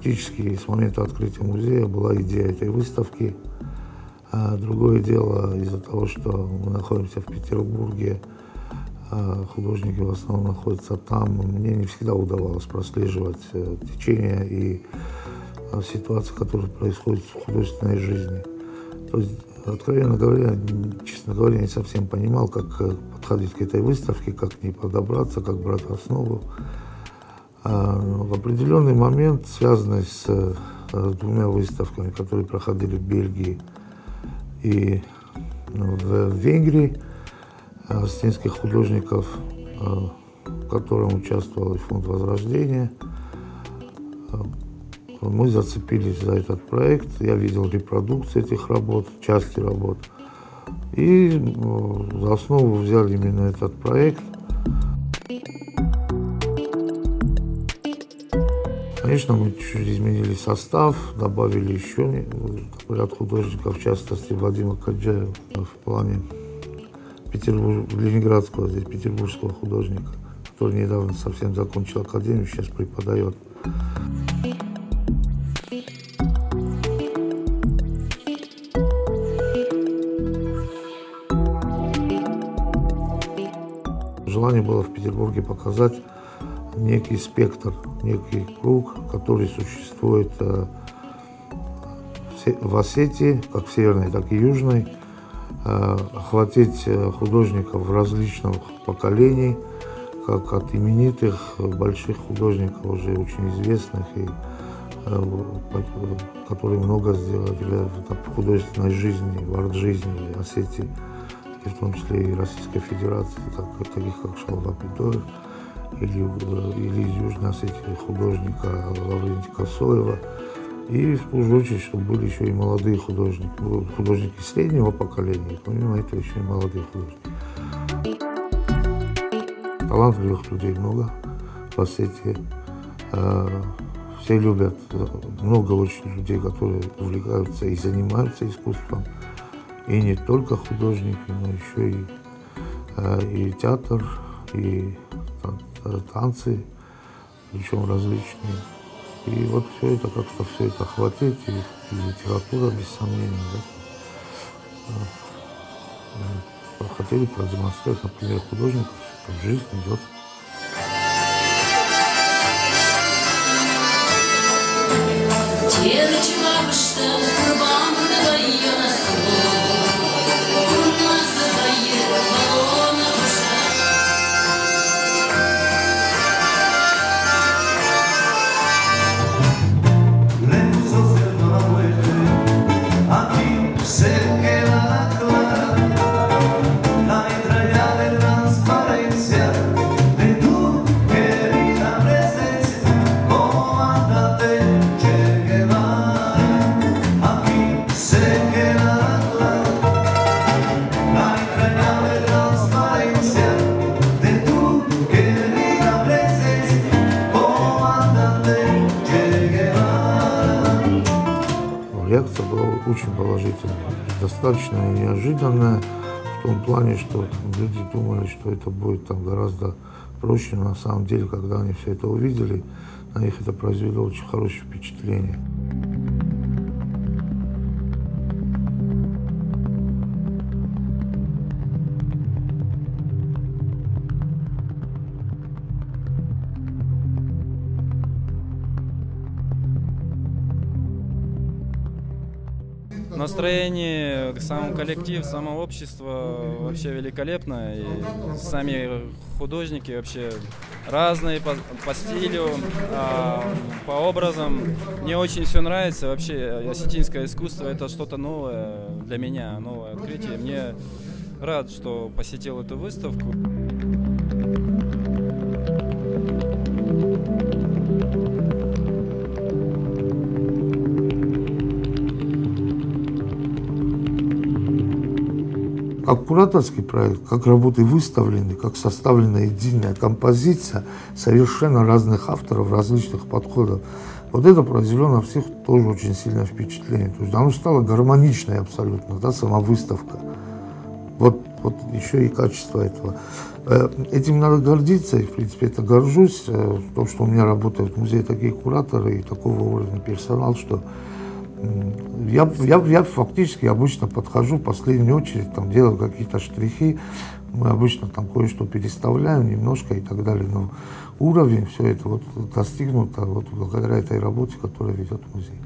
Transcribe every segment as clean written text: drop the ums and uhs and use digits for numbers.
практически с момента открытия музея была идея этой выставки. Другое дело, из-за того, что мы находимся в Петербурге, художники в основном находятся там, мне не всегда удавалось прослеживать течение и ситуации, которые происходят в художественной жизни. То есть, откровенно говоря, честно говоря, не совсем понимал, как подходить к этой выставке, как к ней подобраться, как брать основу. В определенный момент, связанный с двумя выставками, которые проходили в Бельгии и в Венгрии, осетинских художников, в котором участвовал и фонд Возрождения, мы зацепились за этот проект. Я видел репродукции этих работ, части работ. И за основу взяли именно этот проект. Конечно, мы чуть-чуть изменили состав, добавили еще ряд художников, в частности Вадима Каджаева в плане ленинградского, здесь петербургского художника, который недавно совсем закончил академию, сейчас преподает. Желание было в Петербурге показать некий спектр, некий круг, который существует в Осетии, как в северной, так и южной, охватить художников различных поколений, как от именитых больших художников, уже очень известных, и которые много сделали в художественной жизни, в арт-жизни Осетии, и в том числе и Российской Федерации, таких как Шалва Пидоев, или из Южной Осетии художника Лаврентия Косоева. И в ту же очередь, чтобы были еще и молодые художники, художники среднего поколения, и помимо этого еще и молодые художники. Талантливых людей много в Осетии. Все любят, много очень людей, которые увлекаются и занимаются искусством. И не только художники, но еще и театр, и танцы, причем различные. И вот все это, как-то все это охватить, и литература, без сомнения. Да? Хотели продемонстрировать, например, художников, что жизнь идет. Реакция была очень положительная, достаточно неожиданная, в том плане, что люди думали, что это будет гораздо проще, но на самом деле, когда они все это увидели, на них это произвело очень хорошее впечатление. Настроение, сам коллектив, само общество вообще великолепно. И сами художники вообще разные по стилю, по образам. Мне очень все нравится. Вообще осетинское искусство — это что-то новое для меня, новое открытие. Мне рад, что посетил эту выставку. Как кураторский проект, как работы выставлены, как составлена единая композиция совершенно разных авторов, различных подходов. Вот это произвело на всех тоже очень сильное впечатление. То есть оно стало гармоничной абсолютно, да, сама выставка. Вот еще и качество этого. Этим надо гордиться, и, в принципе, это горжусь, то, что у меня работают в музее такие кураторы и такого уровня персонал, что я фактически обычно подхожу в последнюю очередь, там, делаю какие-то штрихи, мы обычно там кое-что переставляем немножко и так далее, но уровень, все это вот достигнуто вот благодаря этой работе, которая ведет музей.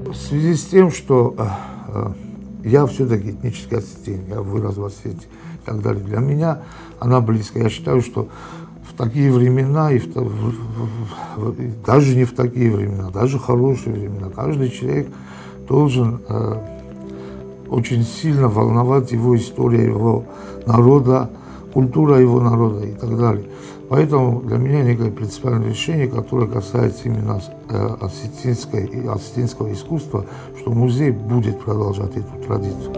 В связи с тем, что я все-таки этнический осетин, я вырос в Осетии и так далее, для меня она близкая. Я считаю, что в такие времена, и даже не в такие времена, даже хорошие времена, каждый человек должен очень сильно волновать его история, его народа, культура его народа и так далее. Поэтому для меня некое принципиальное решение, которое касается именно осетинского искусства, что музей будет продолжать эту традицию.